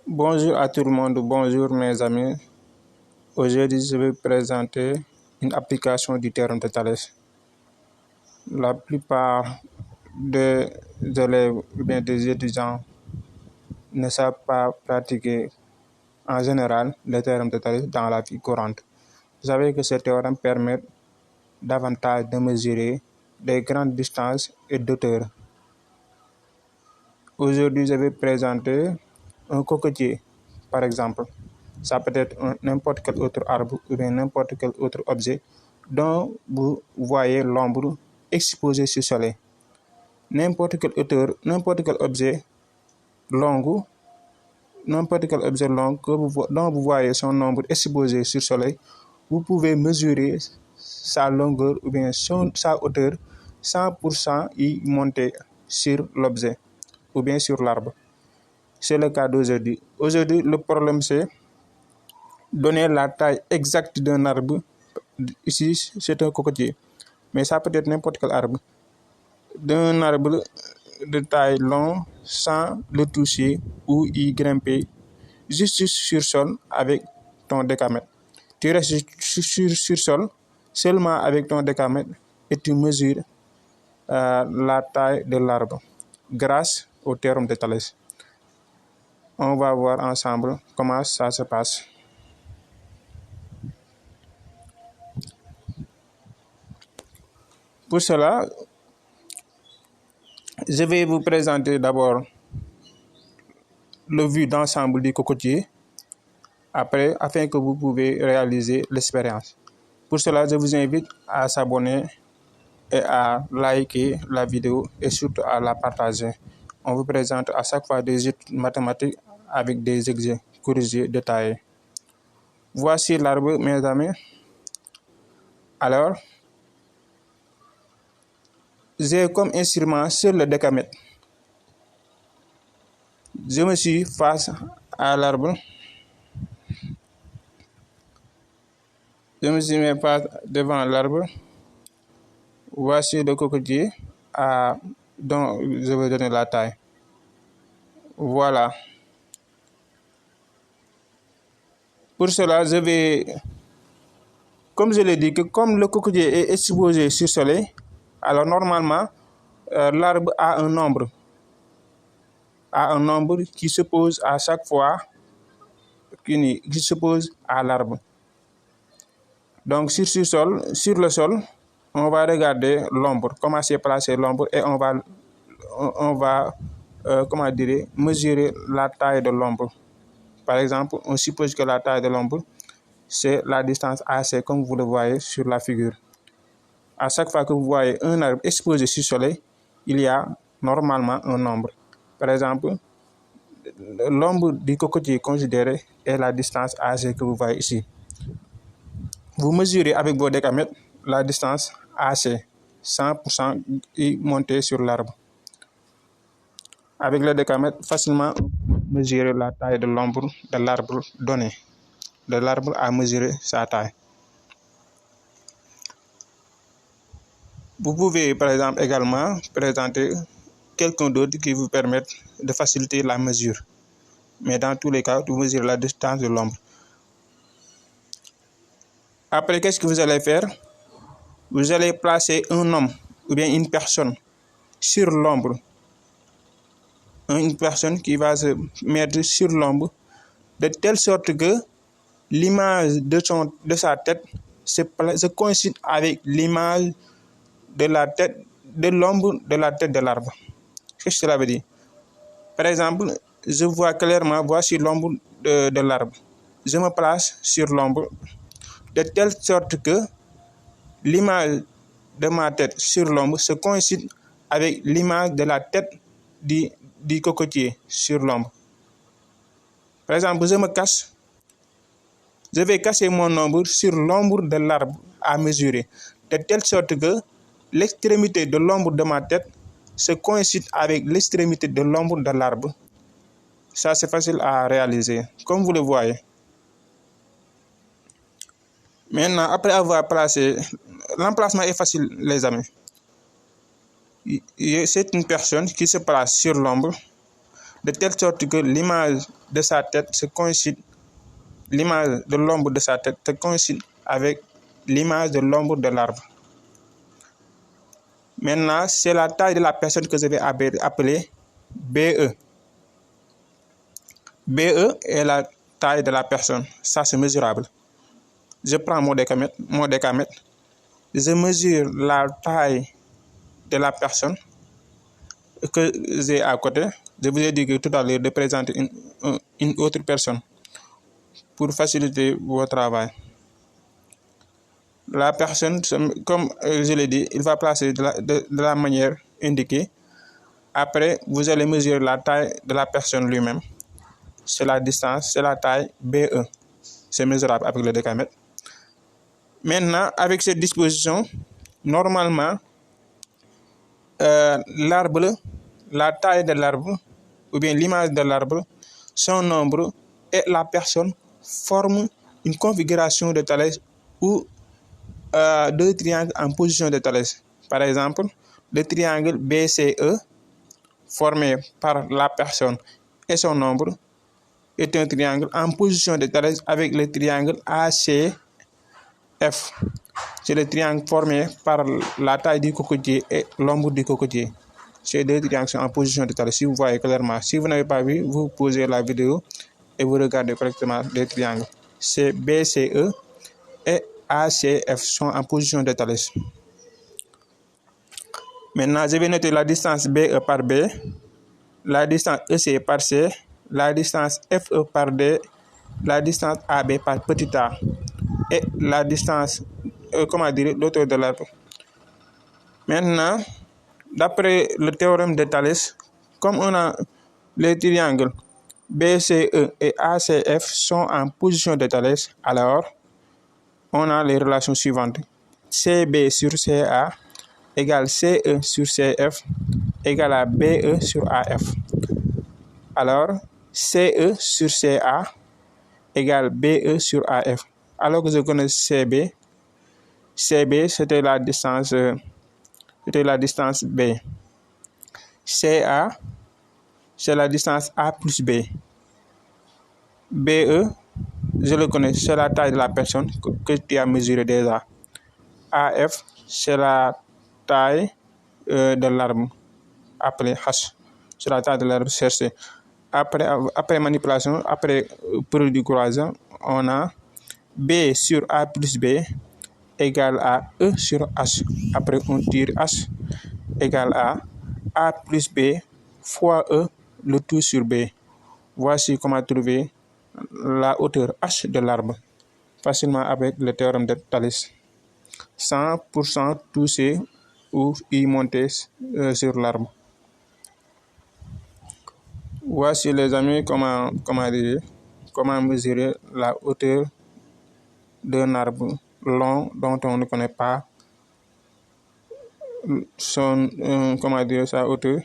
Bonjour à tout le monde, bonjour mes amis. Aujourd'hui, je vais présenter une application du théorème de Thalès. La plupart des élèves ou bien des étudiants ne savent pas pratiquer en général le théorème de Thalès dans la vie courante. Vous savez que ce théorème permet davantage de mesurer des grandes distances et d'auteurs. Aujourd'hui, je vais présenter un cocotier, par exemple. Ça peut être n'importe quel autre arbre ou bien n'importe quel autre objet dont vous voyez l'ombre exposée sur le soleil. N'importe quel auteur, n'importe quel objet long dont vous voyez son ombre exposée sur le soleil, vous pouvez mesurer sa longueur ou bien sa hauteur sans pour cent y monter sur l'objet ou bien sur l'arbre. C'est le cas d'aujourd'hui. Aujourd'hui, le problème c'est donner la taille exacte d'un arbre. Ici, c'est un cocotier, mais ça peut être n'importe quel arbre. D'un arbre de taille longue sans le toucher ou y grimper, juste sur sol avec ton décamètre. Tu restes sur sol seulement avec ton décamètre et tu mesures la taille de l'arbre grâce au théorème de Thalès. On va voir ensemble comment ça se passe. Pour cela, je vais vous présenter d'abord le vue d'ensemble du cocotier, après, afin que vous pouvez réaliser l'expérience. Pour cela, je vous invite à s'abonner et à liker la vidéo et surtout à la partager. On vous présente à chaque fois des études mathématiques avec des exercices corrigés détaillés. Voici l'arbre, mes amis. Alors, j'ai comme instrument sur le décamètre. Je me suis face à l'arbre. Je me suis mis face devant l'arbre. Voici le cocotier dont je vais donner la taille. Voilà. Pour cela, je vais, comme je l'ai dit, que comme le cocotier est exposé sur le soleil, alors normalement, l'arbre a un nombre qui se pose à chaque fois, qui se pose à l'arbre. Donc sur le sol, on va regarder l'ombre, comment c'est placé l'ombre, et on va mesurer la taille de l'ombre. Par exemple, on suppose que la taille de l'ombre, c'est la distance AC, comme vous le voyez sur la figure. À chaque fois que vous voyez un arbre exposé sur le soleil, il y a normalement un nombre. Par exemple, l'ombre du cocotier considéré est la distance AC que vous voyez ici. Vous mesurez avec vos décamètres la distance AC, 100% y monter sur l'arbre. Avec le décamètre, facilement mesurer la taille de l'ombre de l'arbre donné. De l'arbre à mesurer sa taille. Vous pouvez, par exemple, également présenter quelqu'un d'autre qui vous permette de faciliter la mesure. Mais dans tous les cas, vous mesurez la distance de l'ombre. Après, qu'est-ce que vous allez faire? Vous allez placer un homme ou bien une personne sur l'ombre. Une personne qui va se mettre sur l'ombre de telle sorte que l'image de sa tête se coïncide avec l'image de la tête de l'ombre de la tête de l'arbre. Qu'est-ce que cela veut dire? Par exemple, je vois clairement, voici l'ombre de l'arbre. Je me place sur l'ombre de telle sorte que l'image de ma tête sur l'ombre se coïncide avec l'image de la tête du cocotier sur l'ombre. Par exemple, je vais casser mon ombre sur l'ombre de l'arbre à mesurer, de telle sorte que l'extrémité de l'ombre de ma tête se coïncide avec l'extrémité de l'ombre de l'arbre. Ça, c'est facile à réaliser, comme vous le voyez. Maintenant, après avoir placé, l'emplacement est facile, les amis. C'est une personne qui se place sur l'ombre de telle sorte que l'image de sa tête se coïncide, l'image de l'ombre de sa tête se coïncide avec l'image de l'ombre de l'arbre. Maintenant, c'est la taille de la personne que je vais appeler BE. BE est la taille de la personne. Ça, c'est mesurable. Je prends mon décamètre. Je mesure la taille de la personne que j'ai à côté. Je vous ai dit que tout à l'heure de présenter une autre personne pour faciliter votre travail. La personne, comme je l'ai dit, il va placer de la manière indiquée. Après, vous allez mesurer la taille de la personne lui-même. C'est la distance, c'est la taille BE. C'est mesurable avec le décamètre. Maintenant, avec cette disposition, normalement, l'arbre, la taille de l'arbre, ou bien l'image de l'arbre, son nombre et la personne forment une configuration de Thalès ou deux triangles en position de Thalès. Par exemple, le triangle BCE, formé par la personne et son nombre, est un triangle en position de Thalès avec le triangle ACF. C'est le triangle formé par la taille du cocotier et l'ombre du cocotier. Ces deux triangles sont en position de Thalès. Si vous voyez clairement, si vous n'avez pas vu, vous pausez la vidéo et vous regardez correctement les triangles. C'est BCE et ACF sont en position de Thalès. Maintenant, je vais noter la distance BE par B, la distance EC par C, la distance FE par D, la distance AB par petit a et la distance, l'auteur de l'arbre. Maintenant, d'après le théorème de Thalès, comme on a les triangles BCE et ACF sont en position de Thalès, alors on a les relations suivantes. CB sur CA égale CE sur CF égale à BE sur AF. Alors, CE sur CA égale BE sur AF. Alors que je connais CB, c'était la distance B. CA, c'est la distance A plus B. BE, je le connais, c'est la taille de la personne que tu as mesuré déjà. AF, c'est la taille de l'arbre appelé H. C'est la taille de l'arbre cherché. Après manipulation, après produit croisant, on a B sur A plus B égale à E sur H. Après, on tire H égale à A plus B fois E, le tout sur B. Voici comment trouver la hauteur H de l'arbre facilement avec le théorème de Thalès. 100% toucher ou y monter sur l'arbre. Voici les amis comment mesurer la hauteur d'un arbre long dont on ne connaît pas sa hauteur.